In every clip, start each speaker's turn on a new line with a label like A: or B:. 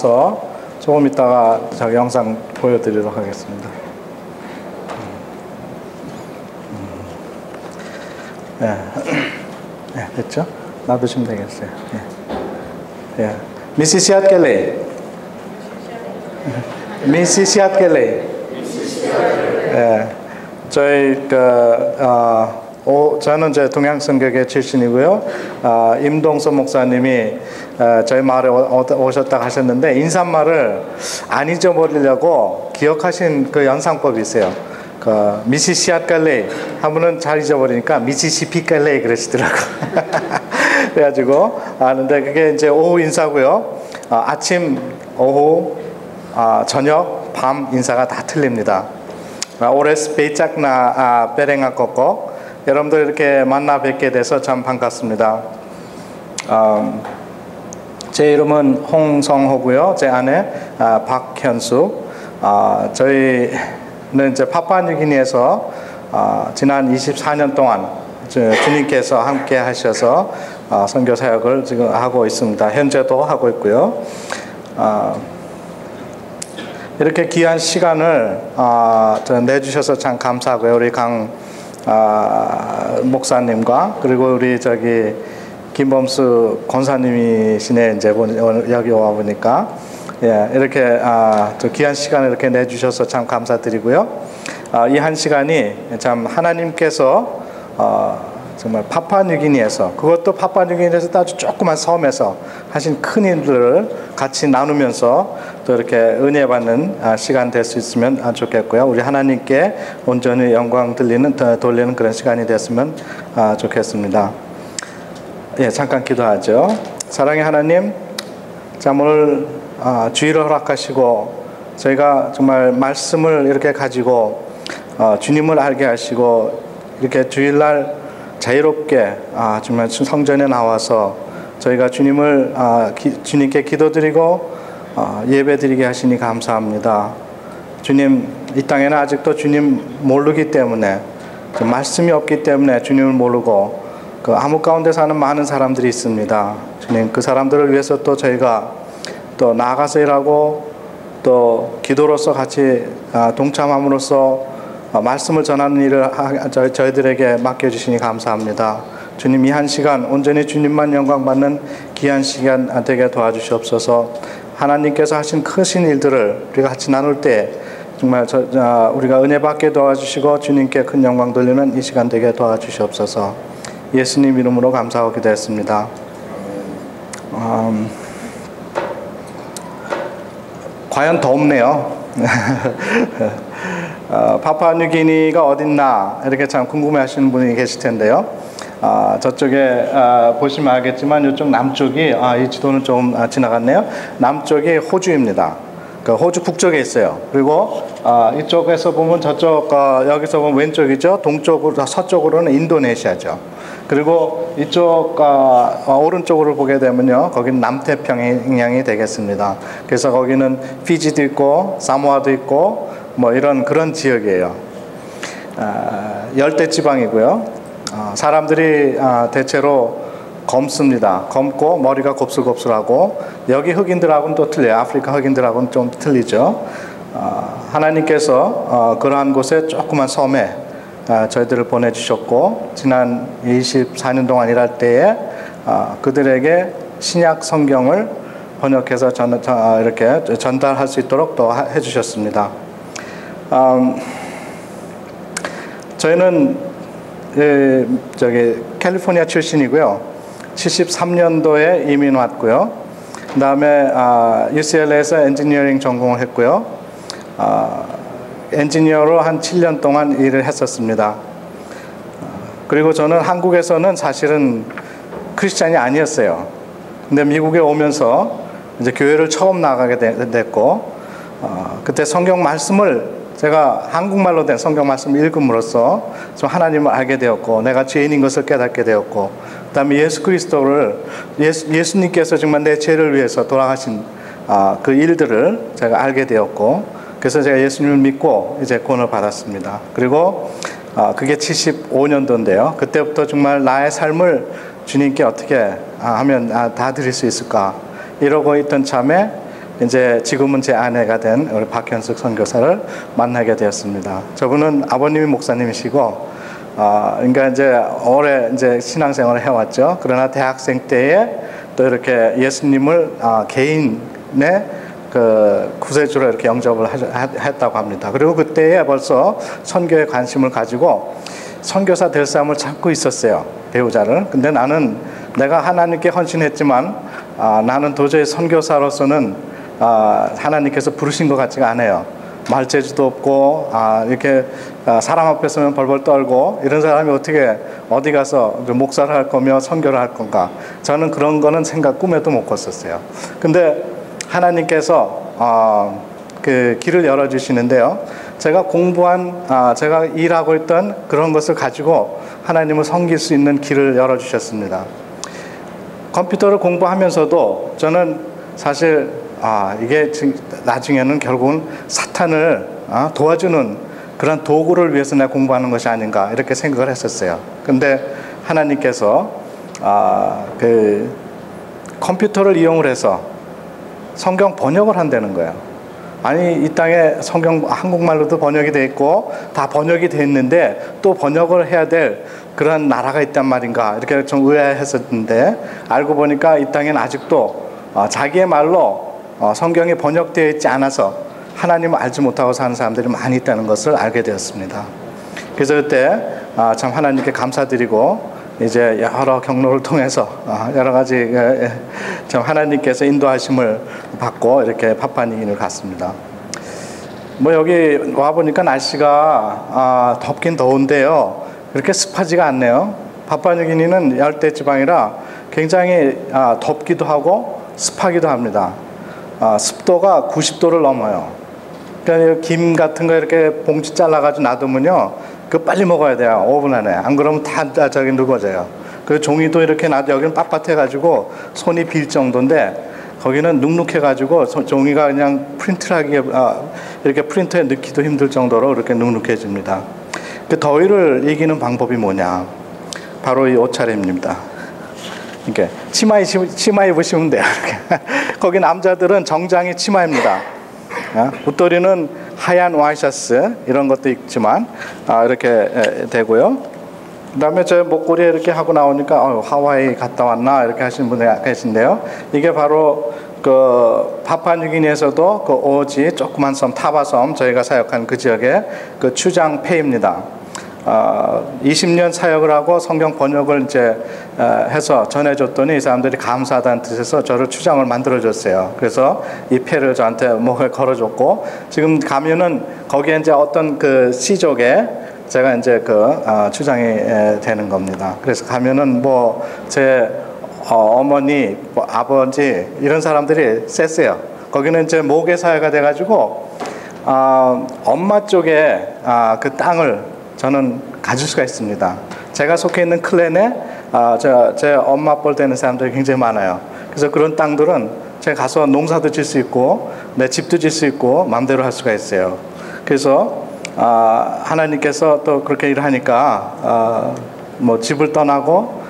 A: 나눠서 조금 이따가 저 영상 보여드리도록 하겠습니다. 네, 됐죠? 놔두시면 되겠어요. 예. 미시 시앗 켈레. 미시 시앗 켈레. 예. 저희 저는 이제 동양성교계 출신이고요. 임동서 목사님이 저희 마을에 오셨다고 하셨는데, 인사말을 안 잊어버리려고 기억하신 그 연상법이 있어요. 미시시앗 갈레 하면은 잘 잊어버리니까 미시시피 갈레 그러시더라고. 그래가지고 근데 그게 이제 오후 인사고요. 아침, 오후, 저녁, 밤 인사가 다 틀립니다. 오레스 베이짝나 베랭아 꼬꼬, 여러분들 이렇게 만나 뵙게 돼서 참 반갑습니다. 제 이름은 홍성호고요. 제 아내 박현수. 저희는 이제 파푸아뉴기니에서 지난 24년 동안 주님께서 함께 하셔서 선교 사역을 지금 하고 있습니다. 현재도 하고 있고요. 이렇게 귀한 시간을 내주셔서 참 감사하고요. 우리 강 목사님과 그리고 우리 김범수 권사님이시네. 이제 여기 와 보니까 이렇게 또 귀한 시간을 이렇게 내주셔서 참 감사드리고요. 이 한 시간이 참 하나님께서 정말 파푸아뉴기니에서, 그것도 파푸아뉴기니에서 아주 조그만 섬에서 하신 큰 일들을 같이 나누면서 또 이렇게 은혜 받는 시간 될 수 있으면 좋겠고요. 우리 하나님께 온전히 영광 돌리는 그런 시간이 됐으면 좋겠습니다. 예, 잠깐 기도하죠. 사랑의 하나님, 참 오늘 주의를 허락하시고 저희가 정말 말씀을 이렇게 가지고 주님을 알게 하시고 이렇게 주일날 자유롭게 정말 성전에 나와서 저희가 주님께 기도드리고 예배드리게 하시니 감사합니다. 주님, 이 땅에는 아직도 주님 모르기 때문에, 말씀이 없기 때문에 주님을 모르고 그 암흑 가운데 사는 많은 사람들이 있습니다. 주님, 그 사람들을 위해서 또 저희가 또 나아가서 일하고 또 기도로서 같이 동참함으로써 말씀을 전하는 일을 저희들에게 맡겨주시니 감사합니다. 주님, 이 한 시간 온전히 주님만 영광 받는 귀한 시간 되게 도와주시옵소서. 하나님께서 하신 크신 일들을 우리가 같이 나눌 때 정말 우리가 은혜 받게 도와주시고 주님께 큰 영광 돌리는 이 시간 되게 도와주시옵소서. 예수님 이름으로 감사하고 기도했습니다. 과연 덥네요. 파푸아뉴기니가 어딨나 이렇게 참 궁금해 하시는 분이 계실 텐데요. 저쪽에 보시면 알겠지만 이쪽 남쪽이 이 지도는 좀 지나갔네요. 남쪽이 호주입니다. 그 호주 북쪽에 있어요. 그리고 이쪽에서 보면 저쪽 여기서 보면 왼쪽이죠. 동쪽으로 서쪽으로는 인도네시아죠. 그리고 이쪽 오른쪽으로 보게 되면요, 거기는 남태평양이 되겠습니다. 그래서 거기는 피지도 있고 사모아도 있고 뭐 그런 지역이에요. 열대 지방이고요. 사람들이 대체로 검습니다. 검고 머리가 곱슬곱슬하고, 여기 흑인들하고는 또 틀려요. 아프리카 흑인들하고는 좀 틀리죠. 하나님께서 그러한 곳에 조그만 섬에 저희들을 보내주셨고, 지난 24년 동안 일할 때에 그들에게 신약 성경을 번역해서 이렇게 전달할 수 있도록 또 해주셨습니다. 저희는 캘리포니아 출신이고요. 73년도에 이민 왔고요. 그 다음에 UCLA에서 엔지니어링 전공을 했고요. 엔지니어로 한 7년 동안 일을 했었습니다. 그리고 저는 한국에서는 사실은 크리스찬이 아니었어요. 근데 미국에 오면서 이제 교회를 처음 나가게 됐고, 그때 성경 말씀을 제가 한국말로 된 성경 말씀을 읽음으로써 좀 하나님을 알게 되었고, 내가 죄인인 것을 깨닫게 되었고, 그 다음에 예수 그리스도를, 예수님께서 정말 내 죄를 위해서 돌아가신 그 일들을 제가 알게 되었고, 그래서 제가 예수님을 믿고 이제 구원을 받았습니다. 그리고 그게 75년도인데요. 그때부터 정말 나의 삶을 주님께 어떻게 하면 다 드릴 수 있을까 이러고 있던 참에 이제 지금은 제 아내가 된 우리 박현숙 선교사를 만나게 되었습니다. 저분은 아버님이 목사님이시고, 그러니까 이제 오래 이제 신앙생활을 해왔죠. 그러나 대학생 때에 또 이렇게 예수님을 개인의 그 구세주로 이렇게 영접을 했다고 합니다. 그리고 그때에 벌써 선교에 관심을 가지고 선교사 될 사람을 찾고 있었어요, 배우자를. 근데 나는 내가 하나님께 헌신했지만 나는 도저히 선교사로서는 하나님께서 부르신 것 같지가 않아요. 말재주도 없고 이렇게 사람 앞에 서면 벌벌 떨고 이런 사람이 어떻게 어디 가서 목사를 할 거며 선교를 할 건가. 저는 그런 거는 생각 꿈에도 못 꿨었어요. 근데 하나님께서 그 길을 열어주시는데요. 제가 공부한 제가 일하고 있던 그런 것을 가지고 하나님을 섬길 수 있는 길을 열어주셨습니다. 컴퓨터를 공부하면서도 저는 사실 이게 나중에는 결국은 사탄을 도와주는 그런 도구를 위해서 내가 공부하는 것이 아닌가 이렇게 생각을 했었어요. 근데 하나님께서 그 컴퓨터를 이용을 해서 성경 번역을 한다는 거예요. 아니, 이 땅에 성경 한국말로도 번역이 돼 있고 다 번역이 돼 있는데 또 번역을 해야 될 그런 나라가 있단 말인가 이렇게 좀 의아했었는데, 알고 보니까 이 땅에는 아직도 자기의 말로 성경이 번역되어 있지 않아서 하나님을 알지 못하고 사는 사람들이 많이 있다는 것을 알게 되었습니다. 그래서 그때 참 하나님께 감사드리고 이제 여러 경로를 통해서 여러 가지 참 하나님께서 인도하심을 받고 이렇게 파푸아뉴기니를 갔습니다. 뭐 여기 와 보니까 날씨가 덥긴 더운데요, 그렇게 습하지가 않네요. 파푸아뉴기니는 열대 지방이라 굉장히 덥기도 하고 습하기도 합니다. 습도가 90도를 넘어요. 그러니까 김 같은 거 이렇게 봉지 잘라가지고 놔두면요, 그 빨리 먹어야 돼요. 5분 안에. 안 그러면 다 저기 누거져요. 그 종이도 이렇게 놔도 여기는 빳빳해가지고 손이 빌 정도인데 거기는 눅눅해가지고 종이가 그냥 프린트하기에 이렇게 프린터에 넣기도 힘들 정도로 이렇게 눅눅해집니다. 그 더위를 이기는 방법이 뭐냐? 바로 이 옷차림입니다. 이렇게 치마 입으시면 돼요. 거기 남자들은 정장이 치마입니다. 웃도리는 하얀 와이셔츠 이런 것도 있지만 이렇게 되고요. 그 다음에 저 목걸이에 이렇게 하고 나오니까 하와이 갔다 왔나 이렇게 하시는 분이 계신데요. 이게 바로 그 파푸아뉴기니에서도 그 오지 조그만 섬 타바섬, 저희가 사역한 그 지역의 그 추장패입니다. 20년 사역을 하고 성경 번역을 이제 해서 전해줬더니 이 사람들이 감사하다는 뜻에서 저를 추장을 만들어줬어요. 그래서 이 패를 저한테 목에 걸어줬고, 지금 가면은 거기에 이제 어떤 그 시족에 제가 이제 그 추장이 되는 겁니다. 그래서 가면은 뭐 제 어머니, 뭐 아버지 이런 사람들이 셌어요. 거기는 이제 모계 사회가 돼가지고 엄마 쪽에 그 땅을 저는 가질 수가 있습니다. 제가 속해 있는 클랜에 제 엄마 뻘 되는 사람들이 굉장히 많아요. 그래서 그런 땅들은 제가 가서 농사도 질 수 있고 내 집도 질 수 있고 마음대로 할 수가 있어요. 그래서 하나님께서 또 그렇게 일하니까 뭐 집을 떠나고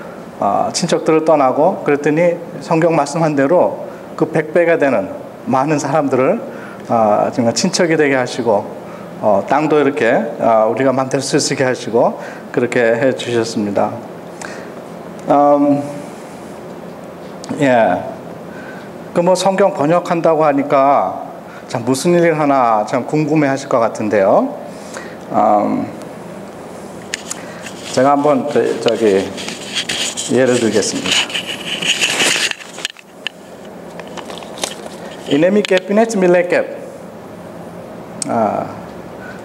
A: 친척들을 떠나고 그랬더니 성경 말씀한 대로 그 100배가 되는 많은 사람들을 정말 친척이 되게 하시고 땅도 이렇게 우리가 마음대로 쓸 수 있게 하시고 그렇게 해 주셨습니다. 예. 그 뭐 성경 번역한다고 하니까 참 무슨 일을 하나 참 궁금해 하실 것 같은데요. 제가 한번 저기 예를 들겠습니다. 이네미 캡이네 밀레 캡.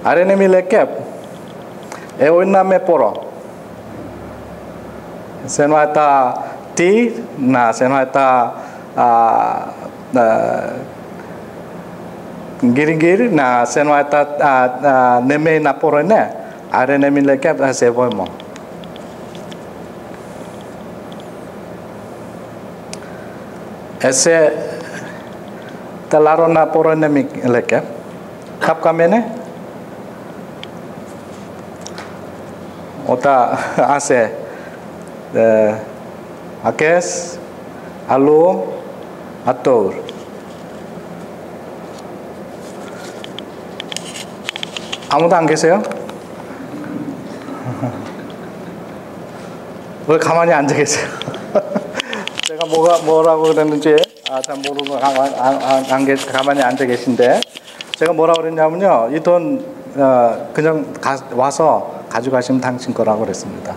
A: 아레네 밀레 캡. 에오인나메 포로. 세노아타 티 나 세노아타 giring-giring na senuata neme na porone are neme leke se boimo ese talaro na porone mi leke kap kamene ota ase akes alu ator 아무도 안 계세요? 왜 가만히 앉아 계세요? 제가 뭐라고 그랬는지 잘 모르고 가만히 앉아 계신데, 제가 뭐라고 그랬냐면요, 이 돈 그냥 와서 가져가시면 당신 거라고 그랬습니다.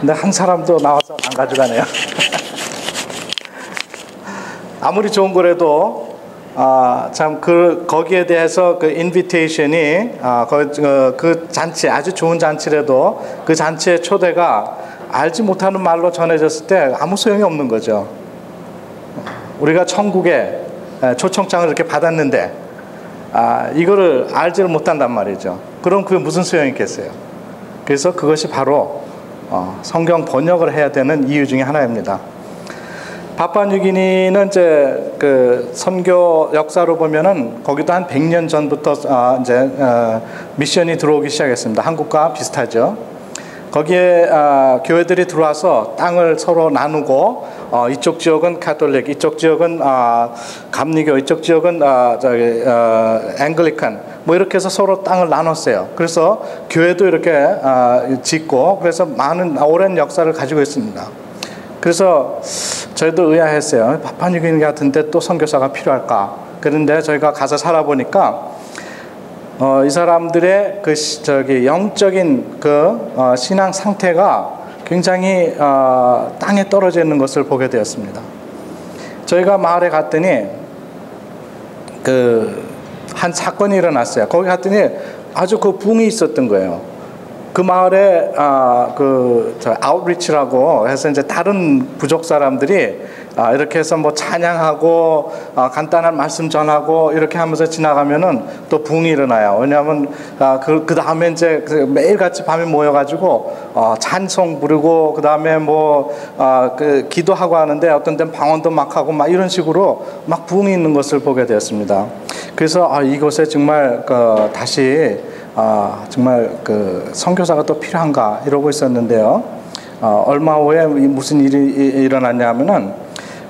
A: 근데 한 사람도 나와서 안 가져가네요. 아무리 좋은 거라도 참 거기에 대해서 그 인비테이션이 그 잔치, 아주 좋은 잔치라도 그 잔치의 초대가 알지 못하는 말로 전해졌을 때 아무 소용이 없는 거죠. 우리가 천국에 초청장을 이렇게 받았는데 이거를 알지를 못한단 말이죠. 그럼 그게 무슨 소용이 있겠어요? 그래서 그것이 바로 성경 번역을 해야 되는 이유 중에 하나입니다. 파푸아뉴기니는 이제 그 선교 역사로 보면은 거기도 한 100년 전부터 이제 미션이 들어오기 시작했습니다. 한국과 비슷하죠. 거기에 교회들이 들어와서 땅을 서로 나누고 이쪽 지역은 가톨릭, 이쪽 지역은 감리교, 이쪽 지역은 앵글리칸, 뭐 이렇게 해서 서로 땅을 나눴어요. 그래서 교회도 이렇게 짓고, 그래서 많은 오랜 역사를 가지고 있습니다. 그래서 저희도 의아했어요. 파푸아뉴기니 같은데 또 선교사가 필요할까? 그런데 저희가 가서 살아보니까 이 사람들의 영적인 신앙 상태가 굉장히 땅에 떨어져 있는 것을 보게 되었습니다. 저희가 마을에 갔더니 한 사건이 일어났어요. 거기 갔더니 아주 붕이 있었던 거예요. 그 마을에 아웃리치라고 해서 이제 다른 부족 사람들이 이렇게 해서 뭐 찬양하고 간단한 말씀 전하고 이렇게 하면서 지나가면은 또 붕이 일어나요. 왜냐하면 그 다음에 이제 매일 같이 밤에 모여가지고 찬송 부르고 그 다음에 기도하고 하는데 어떤 때는 방언도 막 하고 막 이런 식으로 막 붕이 있는 것을 보게 되었습니다. 그래서 이곳에 정말 다시 정말 선교사가 또 필요한가 이러고 있었는데요. 얼마 후에 무슨 일이 일어났냐면은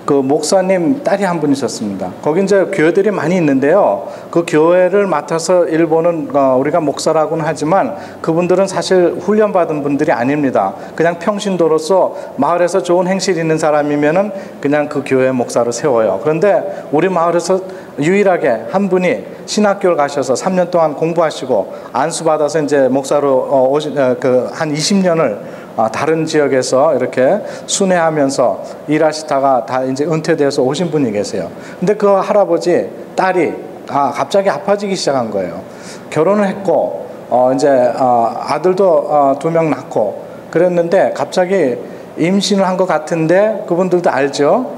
A: 그 목사님 딸이 한 분 있었습니다. 거기 이제 교회들이 많이 있는데요. 그 교회를 맡아서 일본은 우리가 목사라고는 하지만 그분들은 사실 훈련받은 분들이 아닙니다. 그냥 평신도로서 마을에서 좋은 행실이 있는 사람이면은 그냥 그 교회 목사로 세워요. 그런데 우리 마을에서 유일하게 한 분이 신학교를 가셔서 3년 동안 공부하시고 안수받아서 이제 목사로 한 20년을 다른 지역에서 이렇게 순회하면서 일하시다가 다 이제 은퇴돼서 오신 분이 계세요. 근데 그 할아버지 딸이 갑자기 아파지기 시작한 거예요. 결혼을 했고 이제 아들도 2명 낳고 그랬는데 갑자기 임신을 한 것 같은데 그분들도 알죠.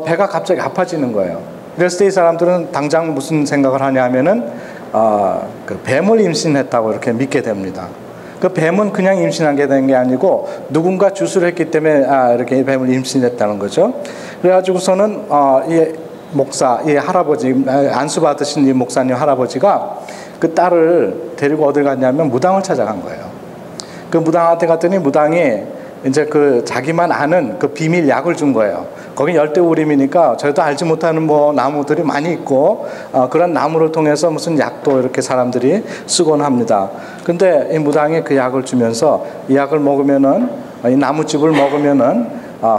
A: 배가 갑자기 아파지는 거예요. 그래서 이 사람들은 당장 무슨 생각을 하냐면은 뱀을 임신했다고 이렇게 믿게 됩니다. 그 뱀은 그냥 임신한 게 된 게 아니고 누군가 주술을 했기 때문에 이렇게 뱀을 임신했다는 거죠. 그래가지고서는 이 목사, 이 할아버지, 안수받으신 이 목사님 할아버지가 그 딸을 데리고 어딜 갔냐면 무당을 찾아간 거예요. 그 무당한테 갔더니 무당이 이제 자기만 아는 그 비밀 약을 준 거예요. 거기 열대우림이니까 저희도 알지 못하는 나무들이 많이 있고 그런 나무를 통해서 무슨 약도 이렇게 사람들이 쓰곤 합니다. 근데 이 무당이 그 약을 주면서 이 약을 먹으면은 이 나무즙을 먹으면은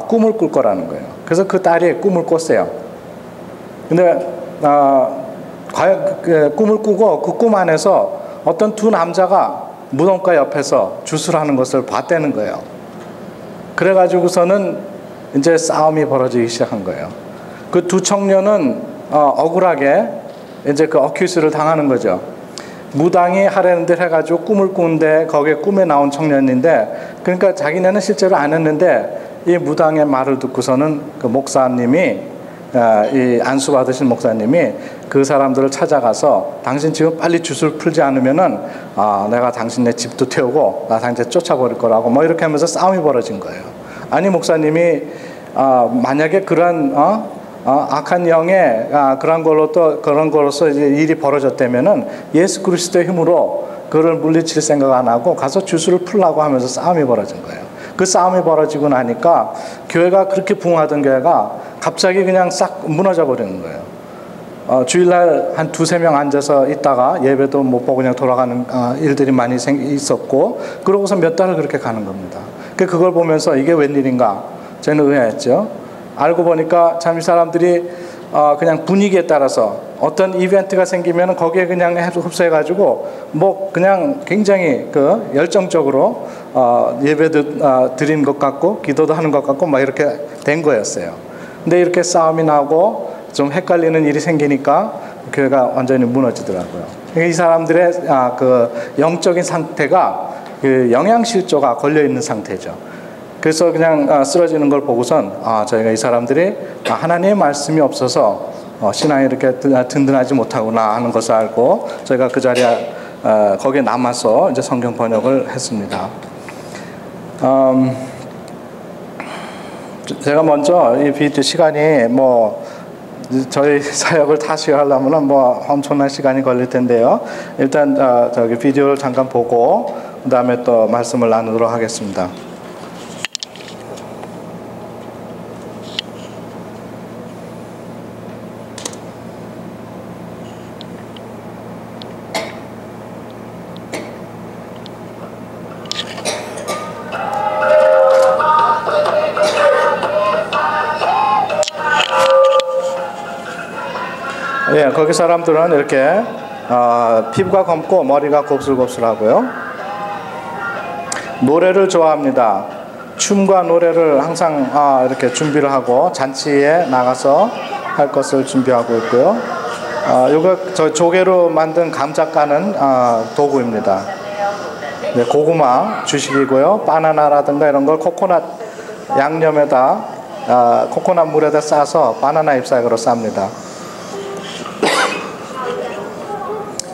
A: 꿈을 꿀 거라는 거예요. 그래서 그 딸이 꿈을 꿨어요. 근데 과연 꿈을 꾸고 그 꿈 안에서 어떤 두 남자가 무덤가 옆에서 주술하는 것을 봤다는 거예요. 그래가지고서는 이제 싸움이 벌어지기 시작한 거예요. 그 두 청년은 억울하게 이제 어큐스를 당하는 거죠. 무당이 하려는 대로 해가지고 꿈을 꾸는데 거기에 꿈에 나온 청년인데, 그러니까 자기네는 실제로 안 했는데 이 무당의 말을 듣고서는 그 목사님이 이 안수 받으신 목사님이 그 사람들을 찾아가서 당신 지금 빨리 주술 풀지 않으면은 내가 당신네 집도 태우고 나 당신 쫓아버릴 거라고 뭐 이렇게 하면서 싸움이 벌어진 거예요. 아니 목사님이 만약에 그런 악한 영의 그런 걸로서 이제 일이 벌어졌다면은 예수 그리스도의 힘으로 그를 물리칠 생각 안 하고 가서 주술을 풀라고 하면서 싸움이 벌어진 거예요. 그 싸움이 벌어지고 나니까 교회가 그렇게 붕하던 교회가 갑자기 그냥 싹 무너져 버리는 거예요. 주일날 한 두세 명 앉아서 있다가 예배도 못 보고 그냥 돌아가는 일들이 많이 있었고, 그러고서 몇 달을 그렇게 가는 겁니다. 그걸 보면서 이게 웬일인가 저는 의아했죠. 알고 보니까 참 이 사람들이 그냥 분위기에 따라서 어떤 이벤트가 생기면 거기에 그냥 흡수해가지고 뭐 그냥 굉장히 그 열정적으로 예배도 드린 것 같고 기도도 하는 것 같고 막 이렇게 된 거였어요. 근데 이렇게 싸움이 나고 좀 헷갈리는 일이 생기니까 교회가 완전히 무너지더라고요. 이 사람들의 그 영적인 상태가 그 영양실조가 걸려 있는 상태죠. 그래서 그냥 쓰러지는 걸 보고선 저희가 이 사람들이 하나님의 말씀이 없어서 신앙이 이렇게 든든하지 못하구나 하는 것을 알고 저희가 그 자리에 거기에 남아서 이제 성경 번역을 했습니다. 제가 먼저 이 비디오 시간이 뭐 저희 사역을 다시 하려면 뭐 엄청난 시간이 걸릴 텐데요. 일단 저기 비디오를 잠깐 보고 그 다음에 또 말씀을 나누도록 하겠습니다. 예, 거기 사람들은 이렇게 피부가 검고 머리가 곱슬곱슬하고요. 노래를 좋아합니다. 춤과 노래를 항상 이렇게 준비를 하고 잔치에 나가서 할 것을 준비하고 있고요. 이거 저 조개로 만든 감자 까는 도구입니다. 네, 고구마 주식이고요. 바나나라든가 이런 걸 코코넛 양념에다 코코넛 물에다 싸서 바나나 잎사귀로 쌉니다.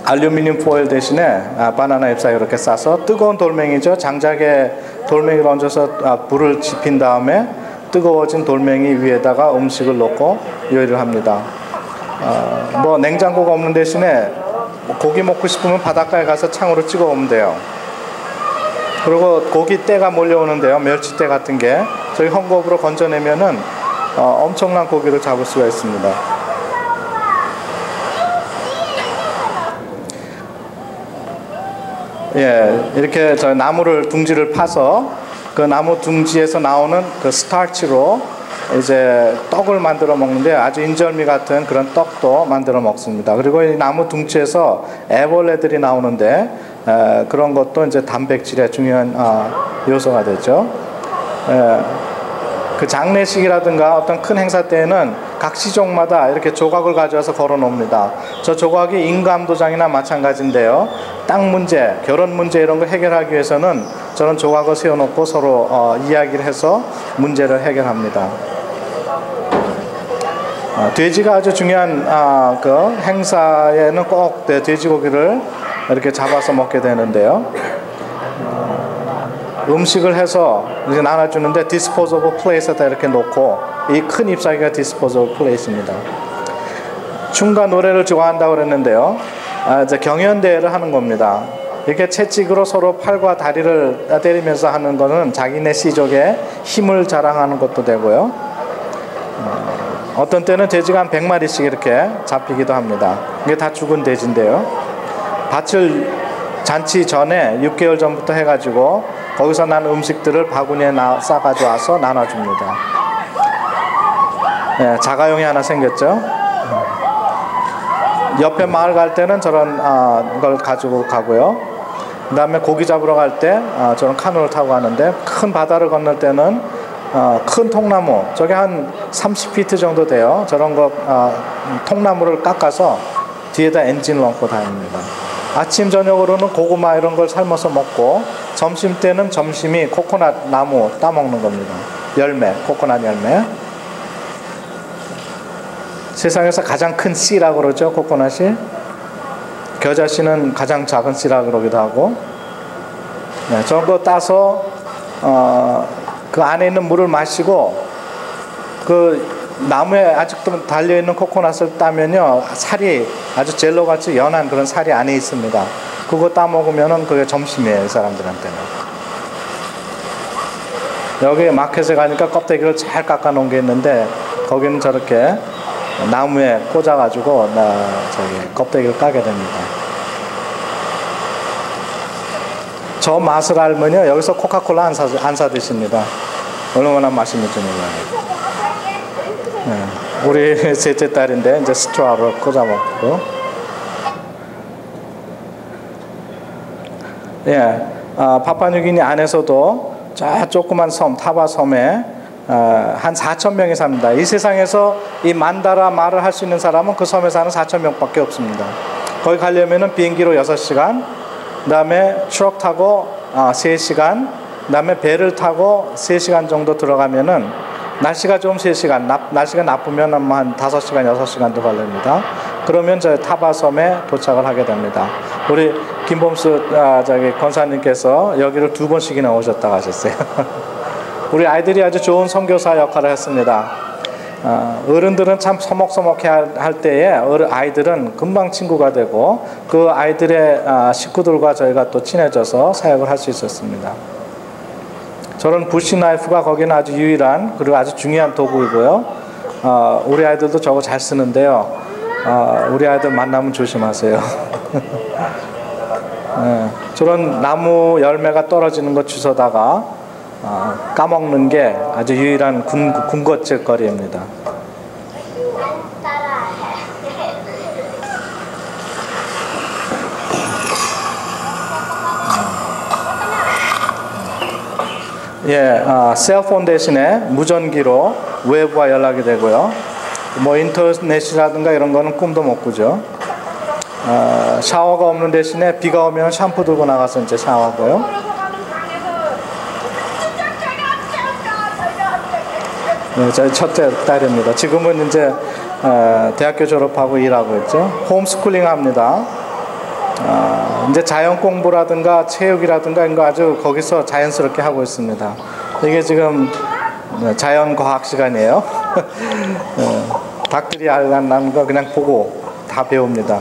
A: 알루미늄 포일 대신에 바나나 잎사귀 이렇게 싸서 뜨거운 돌멩이죠. 장작에 돌멩이를 얹어서 불을 지핀 다음에 뜨거워진 돌멩이 위에다가 음식을 넣고 요리를 합니다. 뭐 냉장고가 없는 대신에 고기 먹고 싶으면 바닷가에 가서 창으로 찍어 오면 돼요. 그리고 고기 떼가 몰려오는데요. 멸치떼 같은 게 저희 헝겊으로 건져내면은 엄청난 고기를 잡을 수가 있습니다. 예, 이렇게 저 나무를 둥지를 파서 그 나무 둥지에서 나오는 그 스타치로 이제 떡을 만들어 먹는데 아주 인절미 같은 그런 떡도 만들어 먹습니다. 그리고 이 나무 둥지에서 애벌레들이 나오는데 그런 것도 이제 단백질의 중요한 요소가 되죠. 그 장례식이라든가 어떤 큰 행사 때에는 각 시종마다 이렇게 조각을 가져와서 걸어 놓습니다. 저 조각이 인감도장이나 마찬가지인데요. 땅 문제, 결혼 문제 이런 거 해결하기 위해서는 저런 조각을 세워놓고 서로 이야기를 해서 문제를 해결합니다. 돼지가 아주 중요한 그 행사에는 꼭 돼지고기를 이렇게 잡아서 먹게 되는데요. 음식을 해서 이제 나눠주는데 디스포저블 플레이스에다 이렇게 놓고 이 큰 잎사귀가 디스포저블 플레이스입니다. 춤과 노래를 좋아한다고 그랬는데요. 이제 경연대회를 하는 겁니다. 이렇게 채찍으로 서로 팔과 다리를 때리면서 하는 거는 자기네 씨족의 힘을 자랑하는 것도 되고요. 어떤 때는 돼지가 한 100마리씩 이렇게 잡히기도 합니다. 이게 다 죽은 돼지인데요. 밭을 잔치 전에 6개월 전부터 해가지고 거기서 난 음식들을 바구니에 싸가지고 와서 나눠줍니다. 네, 자가용이 하나 생겼죠. 옆에 마을 갈 때는 저런 걸 가지고 가고요. 그 다음에 고기 잡으러 갈 때 저런 카누를 타고 가는데, 큰 바다를 건널 때는 큰 통나무, 저게 한 30피트 정도 돼요. 저런 거 통나무를 깎아서 뒤에다 엔진을 얹고 다닙니다. 아침 저녁으로는 고구마 이런 걸 삶아서 먹고, 점심 때는 점심이 코코넛 나무 따먹는 겁니다. 열매, 코코넛 열매. 세상에서 가장 큰 씨라고 그러죠, 코코넛이. 겨자씨는 가장 작은 씨라고 그러기도 하고. 네, 저런 거 따서 그 안에 있는 물을 마시고, 그 나무에 아직도 달려있는 코코넛을 따면요, 살이 아주 젤로같이 연한 그런 살이 안에 있습니다. 그거 따먹으면은 그게 점심이에요, 이 사람들한테는. 여기 마켓에 가니까 껍데기를 잘 깎아 놓은 게 있는데, 거기는 저렇게 나무에 꽂아가지고 저기 껍데기를 까게 됩니다. 저 맛을 알면요 여기서 코카콜라 안 사 드십니다. 얼마나 맛있는지 몰라요. 네. 우리 셋째 딸인데 이제 스트로를 꽂아 먹고. 예, 파푸아뉴기니 안에서도 저 조그만 섬 타바 섬에 한 4,000명이 삽니다. 이 세상에서 이 만다라 말을 할 수 있는 사람은 그 섬에 사는 4,000명밖에 없습니다. 거기 가려면은 비행기로 6시간, 그 다음에 트럭 타고 3시간, 그 다음에 배를 타고 3시간 정도 들어가면은 날씨가 좀 3시간, 날씨가 나쁘면 한 5시간, 6시간도 걸립니다. 그러면 저 타바섬에 도착을 하게 됩니다. 우리 김범수 저기 권사님께서 여기를 2번씩이나 오셨다고 하셨어요. 우리 아이들이 아주 좋은 선교사 역할을 했습니다. 어른들은 참 서먹서먹해 할 때에 아이들은 금방 친구가 되고 그 아이들의 식구들과 저희가 또 친해져서 사역을 할 수 있었습니다. 저런 부시 나이프가 거기는 아주 유일한 그리고 아주 중요한 도구이고요. 우리 아이들도 저거 잘 쓰는데요. 우리 아이들 만나면 조심하세요. 저런 나무 열매가 떨어지는 거 주워다가 까먹는 게 아주 유일한 군것질거리입니다. 예, 셀폰 대신에 무전기로 외부와 연락이 되고요. 뭐 인터넷이라든가 이런 거는 꿈도 못 꾸죠. 샤워가 없는 대신에 비가 오면 샴푸 들고 나가서 이제 샤워하고요. 네, 저희 첫째 딸입니다. 지금은 이제 대학교 졸업하고 일하고 있죠. 홈스쿨링 합니다. 이제 자연 공부라든가 체육이라든가 이런 거 아주 거기서 자연스럽게 하고 있습니다. 이게 지금 자연과학 시간이에요. 닭들이 알난 거 그냥 보고 다 배웁니다.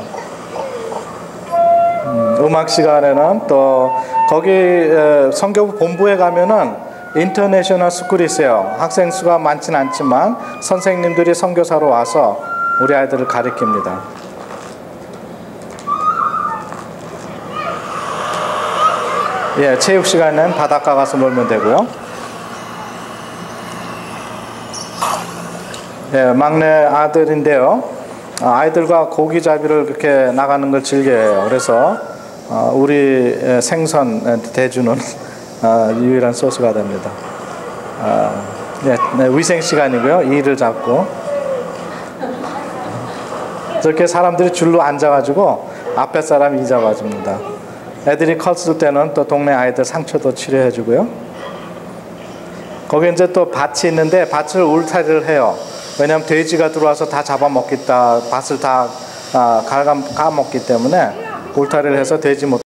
A: 음악 시간에는 또 거기 선교부 본부에 가면은 인터내셔널 스쿨이 있어요. 학생 수가 많지는 않지만 선생님들이 선교사로 와서 우리 아이들을 가르칩니다. 예, 체육 시간에는 바닷가 가서 놀면 되고요. 예, 막내 아들인데요. 아이들과 고기잡이를 그렇게 나가는 걸 즐겨해요. 그래서 우리 생선 대주는 유일한 소스가 됩니다. 네, 위생 시간이고요. 이를 잡고 저렇게 사람들이 줄로 앉아가지고 앞에 사람이 이 잡아줍니다. 애들이 컸을 때는 또 동네 아이들 상처도 치료해주고요. 거기 이제 또 밭이 있는데 밭을 울타리를 해요. 왜냐하면 돼지가 들어와서 다 잡아먹겠다, 밭을 다 까먹기 때문에 울타리를 해서 돼지 못